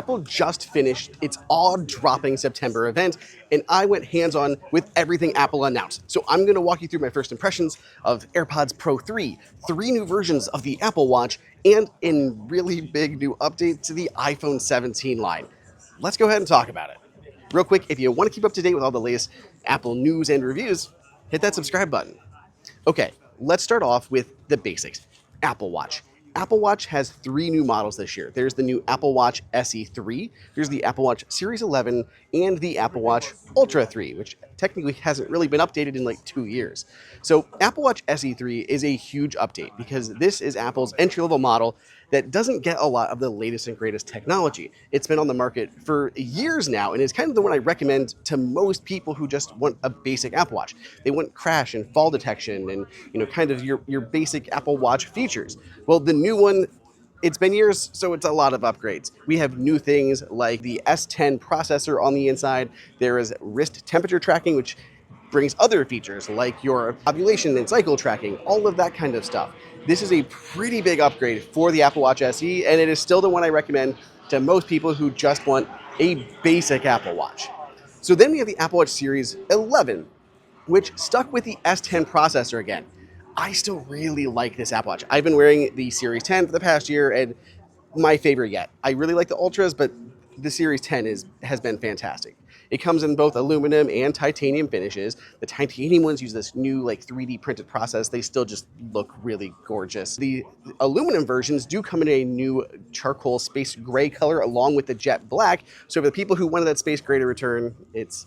Apple just finished its awe-dropping September event, and I went hands-on with everything Apple announced. So I'm going to walk you through my first impressions of AirPods Pro 3, 3 new versions of the Apple Watch, and a really big new update to the iPhone 17 line. Let's go ahead and talk about it. Real quick, if you want to keep up to date with all the latest Apple news and reviews, hit that subscribe button. Okay, let's start off with the basics. Apple Watch. Apple Watch has 3 new models this year. There's the new Apple Watch SE 3, there's the Apple Watch Series 11, and the Apple Watch Ultra 3, which technically hasn't really been updated in like 2 years. So Apple Watch SE 3 is a huge update because this is Apple's entry-level model that doesn't get a lot of the latest and greatest technology. It's been on the market for years now and is kind of the one I recommend to most people who just want a basic Apple Watch. They want crash and fall detection and kind of your basic Apple Watch features. Well, the new one, it's been years, so it's a lot of upgrades. We have new things like the S10 processor on the inside. There is wrist temperature tracking, which brings other features like your ovulation and cycle tracking, all of that kind of stuff. This is a pretty big upgrade for the Apple Watch SE, and it is still the one I recommend to most people who just want a basic Apple Watch. So then we have the Apple Watch Series 11, which stuck with the S10 processor again. I still really like this Apple Watch. I've been wearing the Series 10 for the past year, and my favorite yet. I really like the Ultras, but the Series 10 has been fantastic. It comes in both aluminum and titanium finishes. The titanium ones use this new 3D printed process. They still just look really gorgeous. The aluminum versions do come in a new charcoal space gray color along with the jet black. So for the people who wanted that space gray to return, it's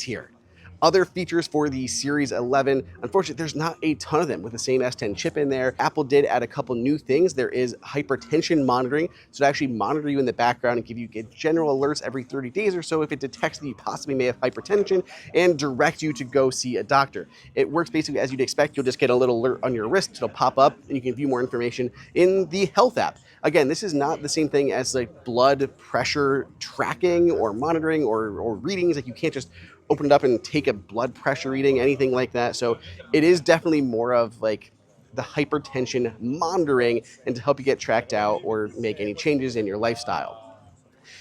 here. Other features for the Series 11, unfortunately, there's not a ton of them with the same S10 chip in there. Apple did add a couple new things. There is hypertension monitoring, so to actually monitor you in the background and give you general alerts every 30 days or so if it detects that you possibly may have hypertension and direct you to go see a doctor. It works basically as you'd expect. You'll just get a little alert on your wrist. It'll pop up and you can view more information in the Health app. Again, this is not the same thing as blood pressure tracking or monitoring or readings. You can't just open it up and take a blood pressure reading, anything like that. So it is definitely more of the hypertension monitoring and to help you get tracked out or make any changes in your lifestyle.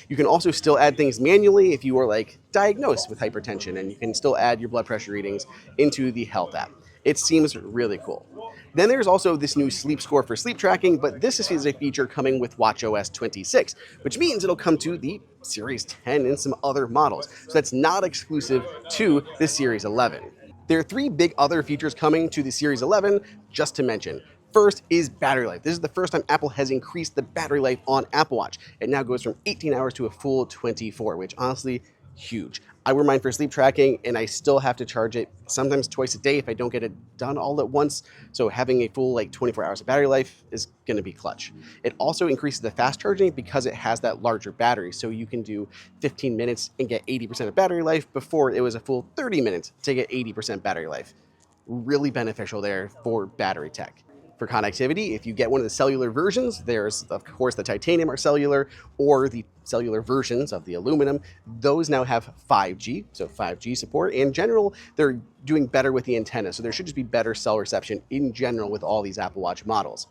You can also still add things manually if you are diagnosed with hypertension, and you can still add your blood pressure readings into the Health app. It seems really cool. Then there's also this new sleep score for sleep tracking, but this is a feature coming with watchOS 26, which means it'll come to the Series 10 and some other models. So that's not exclusive to the Series 11. There are 3 big other features coming to the Series 11, just to mention. First is battery life. This is the first time Apple has increased the battery life on Apple Watch. It now goes from 18 hours to a full 24, which honestly, huge. I wear mine for sleep tracking and I still have to charge it sometimes twice a day if I don't get it done all at once. So having a full 24 hours of battery life is going to be clutch. It also increases the fast charging because it has that larger battery. So you can do 15 minutes and get 80% of battery life before it was a full 30 minutes to get 80% battery life. Really beneficial there for battery tech. For connectivity, if you get one of the cellular versions, there's of course the titanium or cellular, or the cellular versions of the aluminum. Those now have 5G, so 5G support. In general, they're doing better with the antenna, so there should just be better cell reception in general with all these Apple Watch models.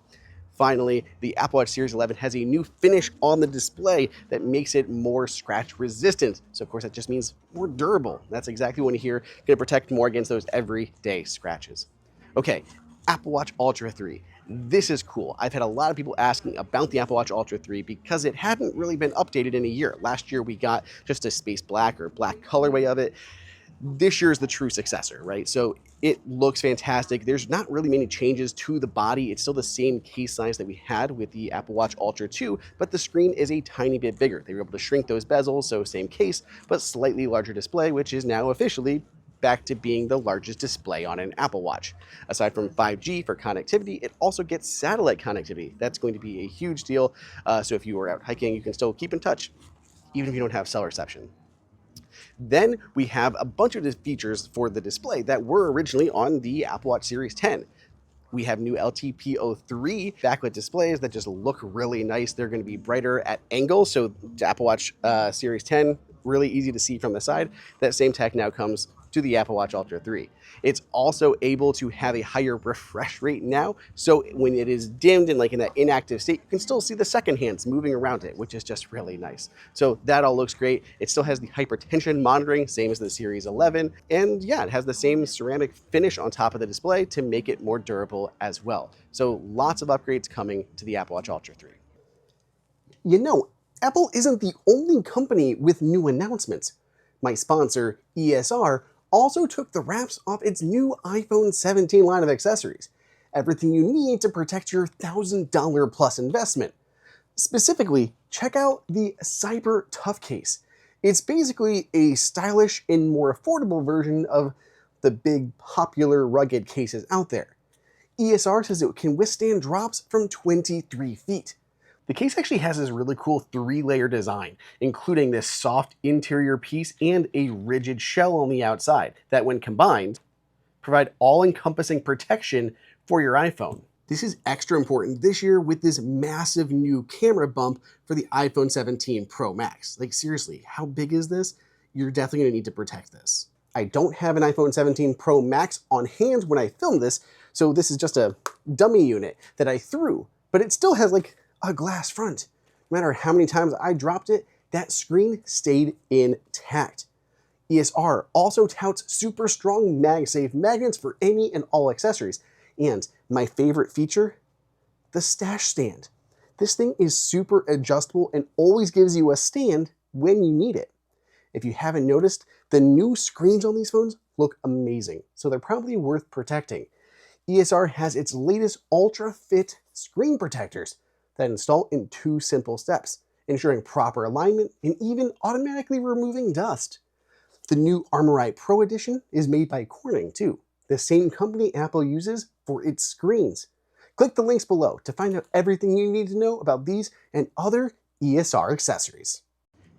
Finally, the Apple Watch Series 11 has a new finish on the display that makes it more scratch resistant. So of course that just means more durable. That's exactly what you hear. Going to protect more against those everyday scratches. Okay. Apple Watch Ultra 3. This is cool. I've had a lot of people asking about the Apple Watch Ultra 3 because it hadn't really been updated in a year. Last year we got just a space black or black colorway of it. This year is the true successor, right? So it looks fantastic. There's not really many changes to the body. It's still the same case size that we had with the Apple Watch Ultra 2, but the screen is a tiny bit bigger. They were able to shrink those bezels, so same case, but slightly larger display, which is now officially back to being the largest display on an Apple Watch. Aside from 5G for connectivity, it also gets satellite connectivity. That's going to be a huge deal. So if you are out hiking, you can still keep in touch, even if you don't have cell reception. Then we have a bunch of the features for the display that were originally on the Apple Watch Series 10. We have new LTPO3 backlit displays that just look really nice. They're going to be brighter at angles, so the Apple Watch Series 10, really easy to see from the side. That same tech now comes to the Apple Watch Ultra 3. It's also able to have a higher refresh rate now, so when it is dimmed and like in that inactive state, you can still see the second hands moving around it, which is just really nice. So that all looks great. It still has the hypertension monitoring, same as the Series 11, and yeah, it has the same ceramic finish on top of the display to make it more durable as well. So lots of upgrades coming to the Apple Watch Ultra 3. You know, Apple isn't the only company with new announcements. My sponsor, ESR, also took the wraps off its new iPhone 17 line of accessories. Everything you need to protect your $1,000 plus investment. Specifically, check out the Cyber Tough Case. It's basically a stylish and more affordable version of the big popular rugged cases out there. ESR says it can withstand drops from 23 feet. The case actually has this really cool 3-layer design, including this soft interior piece and a rigid shell on the outside that, when combined, provide all-encompassing protection for your iPhone. This is extra important this year with this massive new camera bump for the iPhone 17 Pro Max. Like seriously, how big is this? You're definitely gonna need to protect this. I don't have an iPhone 17 Pro Max on hand when I filmed this, so this is just a dummy unit that I threw, but it still has like a glass front. No matter how many times I dropped it, that screen stayed intact. ESR also touts super strong MagSafe magnets for any and all accessories. And my favorite feature, the stash stand. This thing is super adjustable and always gives you a stand when you need it. If you haven't noticed, the new screens on these phones look amazing, so they're probably worth protecting. ESR has its latest Ultra Fit screen protectors that install in 2 simple steps, ensuring proper alignment and even automatically removing dust. The new Armor Eye Pro Edition is made by Corning too, the same company Apple uses for its screens. Click the links below to find out everything you need to know about these and other ESR accessories.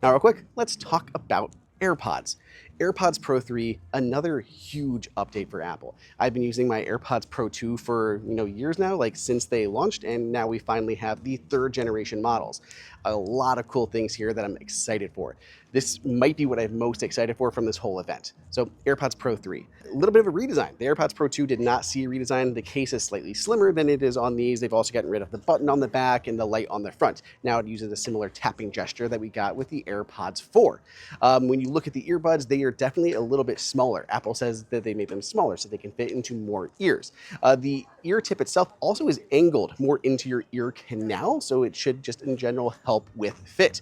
Now real quick, let's talk about AirPods. AirPods Pro 3, another huge update for Apple. I've been using my AirPods Pro 2 for years now, like since they launched, and now we finally have the 3rd generation models. A lot of cool things here that I'm excited for. This might be what I'm most excited for from this whole event. So AirPods Pro 3, a little bit of a redesign. The AirPods Pro 2 did not see a redesign. The case is slightly slimmer than it is on these. They've also gotten rid of the button on the back and the light on the front. Now it uses a similar tapping gesture that we got with the AirPods 4. When you look at the earbuds, they are definitely a little bit smaller. Apple says that they made them smaller so they can fit into more ears. The ear tip itself also is angled more into your ear canal, so it should just in general help with fit.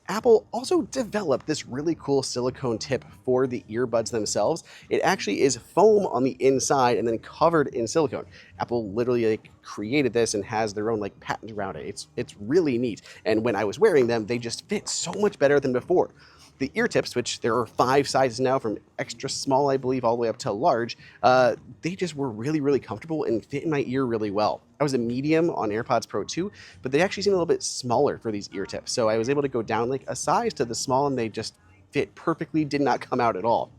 Apple also developed this really cool silicone tip for the earbuds themselves. It actually is foam on the inside and then covered in silicone. Apple literally created this and has their own patent around it. It's really neat. And when I was wearing them, they just fit so much better than before. The ear tips, which there are 5 sizes now, from extra small, I believe, all the way up to large, they just were really, really comfortable and fit in my ear really well. I was a medium on AirPods Pro 2, but they actually seem a little bit smaller for these ear tips. So I was able to go down a size to the small, and they just fit perfectly, did not come out at all.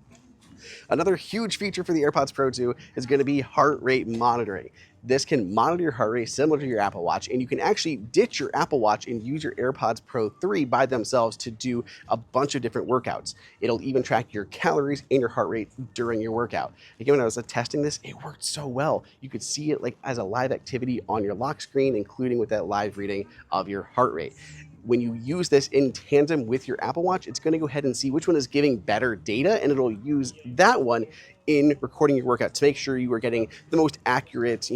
Another huge feature for the AirPods Pro 2 is going to be heart rate monitoring. This can monitor your heart rate similar to your Apple Watch, and you can actually ditch your Apple Watch and use your AirPods Pro 3 by themselves to do a bunch of different workouts. It'll even track your calories and your heart rate during your workout. Again, when I was testing this, it worked so well. You could see it as a live activity on your lock screen, including with that live reading of your heart rate. When you use this in tandem with your Apple Watch, it's going to go ahead and see which one is giving better data, and it'll use that one in recording your workout to make sure you are getting the most accurate,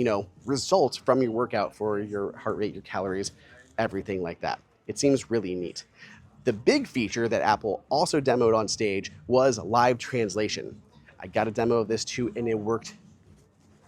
results from your workout for your heart rate, your calories, everything like that. It seems really neat. The big feature that Apple also demoed on stage was live translation. I got a demo of this too, and it worked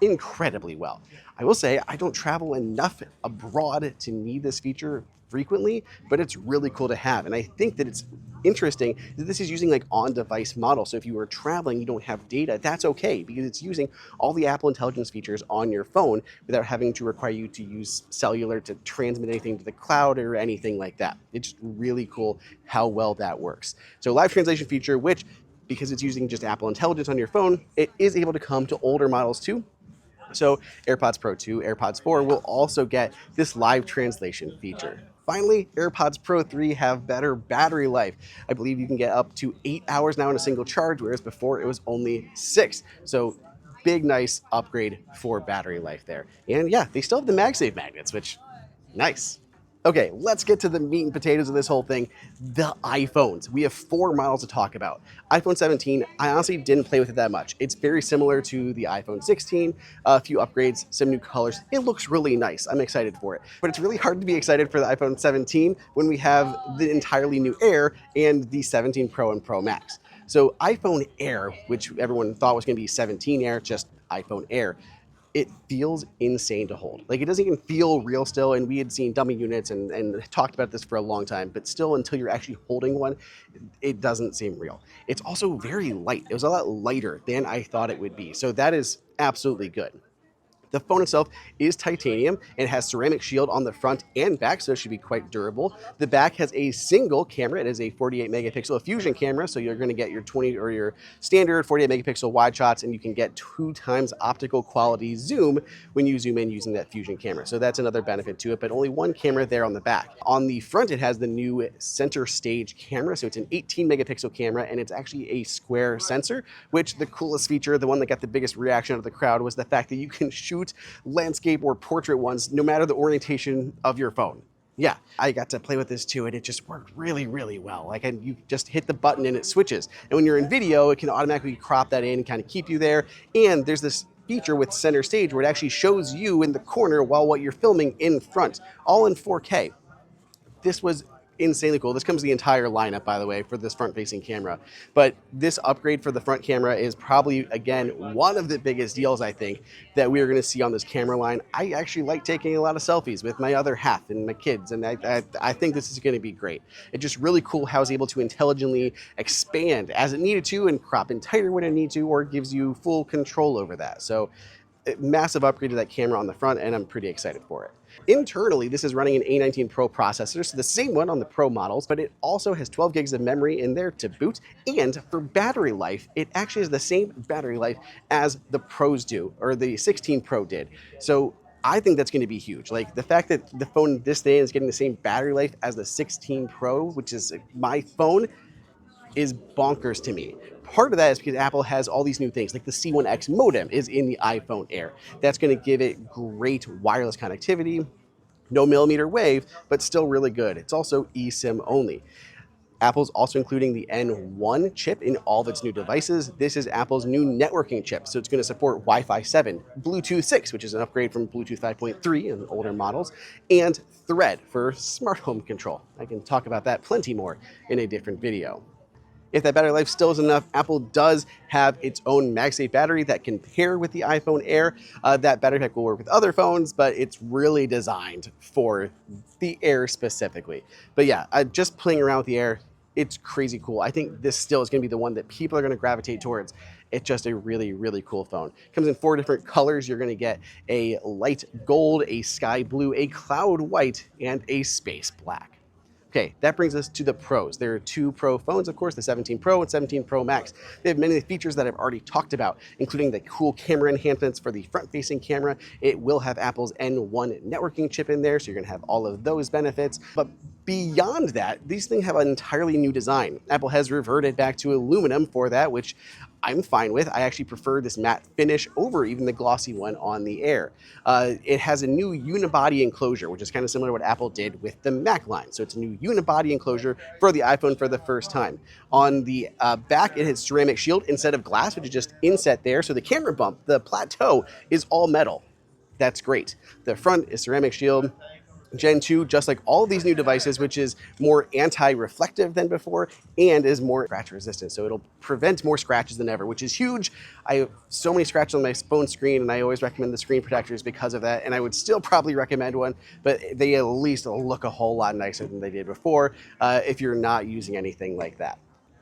incredibly well. I will say I don't travel enough abroad to need this feature frequently, but it's really cool to have. And I think that it's interesting that this is using on-device model. So if you are traveling, you don't have data, that's okay, because it's using all the Apple Intelligence features on your phone without having to require you to use cellular to transmit anything to the cloud or anything like that. It's really cool how well that works. So live translation feature, which, because it's using just Apple Intelligence on your phone, it is able to come to older models too. So AirPods Pro 2, AirPods 4 will also get this live translation feature. Finally, AirPods Pro 3 have better battery life. I believe you can get up to 8 hours now in a single charge, whereas before it was only 6. So big, nice upgrade for battery life there. And yeah, they still have the MagSafe magnets, which, nice. Okay, let's get to the meat and potatoes of this whole thing, the iPhones. We have 4 models to talk about. iPhone 17, I honestly didn't play with it that much. It's very similar to the iPhone 16, a few upgrades, some new colors. It looks really nice. I'm excited for it. But it's really hard to be excited for the iPhone 17 when we have the entirely new Air and the 17 Pro and Pro Max. So iPhone Air, which everyone thought was going to be 17 Air, just iPhone Air, it feels insane to hold. Like, it doesn't even feel real still, and we had seen dummy units and talked about this for a long time, but still, until you're actually holding one, it doesn't seem real. It's also very light. It was a lot lighter than I thought it would be, so that is absolutely good. The phone itself is titanium and has ceramic shield on the front and back, so it should be quite durable. The back has a single camera. It is a 48 megapixel fusion camera, so you're going to get your 20 or your standard 48 megapixel wide shots, and you can get 2 times optical quality zoom when you zoom in using that fusion camera. So that's another benefit to it, but only one camera there on the back. On the front, it has the new center stage camera, so it's an 18 megapixel camera, and it's actually a square sensor, which the coolest feature, the one that got the biggest reaction out of the crowd, was the fact that you can shoot landscape or portrait ones no matter the orientation of your phone. Yeah, I got to play with this too, and it just worked really, really well. Like, and you just hit the button and it switches. And when you're in video, it can automatically crop that in and kind of keep you there. And there's this feature with center stage where it actually shows you in the corner while what you're filming in front, all in 4K. This was insanely cool. This comes the entire lineup, by the way, for this front-facing camera. But this upgrade for the front camera is probably, again, one of the biggest deals, I think, that we are going to see on this camera line. I actually like taking a lot of selfies with my other half and my kids, and I think this is going to be great. It's just really cool how it's able to intelligently expand as it needed to and crop in tighter when it needs to, or it gives you full control over that. So massive upgrade to that camera on the front, and I'm pretty excited for it. Internally, this is running an A19 Pro processor, so the same one on the Pro models, but it also has 12 gigs of memory in there to boot, and for battery life, it actually has the same battery life as the Pros do, or the 16 Pro did. So I think that's going to be huge. Like, the fact that the phone this day is getting the same battery life as the 16 Pro, which is my phone, is bonkers to me. Part of that is because Apple has all these new things, like the C1X modem is in the iPhone Air. That's going to give it great wireless connectivity, no millimeter wave, but still really good. It's also eSIM only. Apple's also including the N1 chip in all of its new devices. This is Apple's new networking chip, so it's going to support Wi-Fi 7, Bluetooth 6, which is an upgrade from Bluetooth 5.3 in older models, and Thread for smart home control. I can talk about that plenty more in a different video. If that battery life still isn't enough, Apple does have its own MagSafe battery that can pair with the iPhone Air. That battery pack will work with other phones, but it's really designed for the Air specifically. But yeah, just playing around with the Air, it's crazy cool. I think this still is going to be the one that people are going to gravitate towards. It's just a really, really cool phone. It comes in 4 different colors. You're going to get a light gold, a sky blue, a cloud white, and a space black. Okay, that brings us to the Pros. There are 2 Pro phones, of course, the 17 Pro and 17 Pro Max. They have many of the features that I've already talked about, including the cool camera enhancements for the front-facing camera. It will have Apple's N1 networking chip in there, so you're going to have all of those benefits. But beyond that, these things have an entirely new design. Apple has reverted back to aluminum for that, which I'm fine with. I actually prefer this matte finish over even the glossy one on the Air. It has a new unibody enclosure, which is kind of similar to what Apple did with the Mac line. So it's a new unibody enclosure for the iPhone for the first time. On the back, it has ceramic shield instead of glass, which is just inset there. So the camera bump, the plateau, is all metal. That's great. The front is ceramic shield. Gen 2, just like all of these new devices, which is more anti-reflective than before and is more scratch resistant. So it'll prevent more scratches than ever, which is huge. I have so many scratches on my phone screen, and I always recommend the screen protectors because of that. And I would still probably recommend one, but they at least look a whole lot nicer than they did before if you're not using anything like that.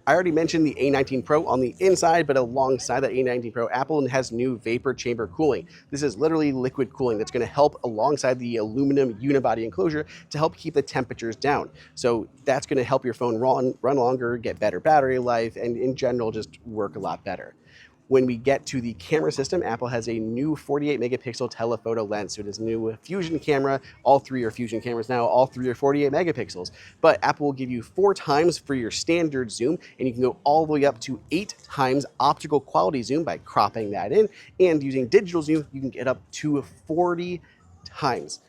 I already mentioned the A19 Pro on the inside, but alongside that A19 Pro, Apple has new vapor chamber cooling. This is literally liquid cooling that's going to help alongside the aluminum unibody enclosure to help keep the temperatures down. So that's going to help your phone run longer, get better battery life, and in general just work a lot better. When we get to the camera system, Apple has a new 48 megapixel telephoto lens. So it is a new Fusion camera. All three are Fusion cameras now. All three are 48 megapixels. But Apple will give you 4 times for your standard zoom, and you can go all the way up to 8 times optical quality zoom by cropping that in. And using digital zoom, you can get up to 40 times.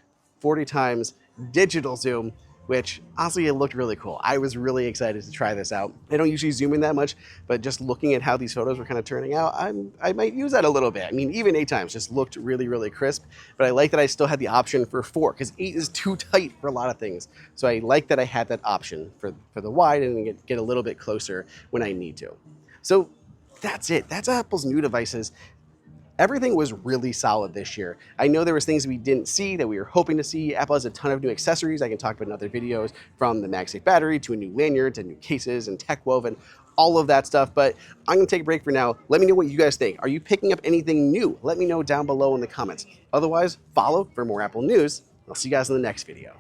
40 times digital zoom, which honestly, it looked really cool. I was really excited to try this out. I don't usually zoom in that much, but just looking at how these photos were kind of turning out, I might use that a little bit. I mean, even 8 times just looked really, really crisp, but I like that I still had the option for 4, because 8 is too tight for a lot of things. So I like that I had that option for the wide and get a little bit closer when I need to. So that's it. That's Apple's new devices. Everything was really solid this year. I know there was things we didn't see that we were hoping to see. Apple has a ton of new accessories I can talk about in other videos, from the MagSafe battery to a new lanyard to new cases and TechWoven, all of that stuff. But I'm gonna take a break for now. Let me know what you guys think. Are you picking up anything new? Let me know down below in the comments. Otherwise, follow for more Apple news. I'll see you guys in the next video.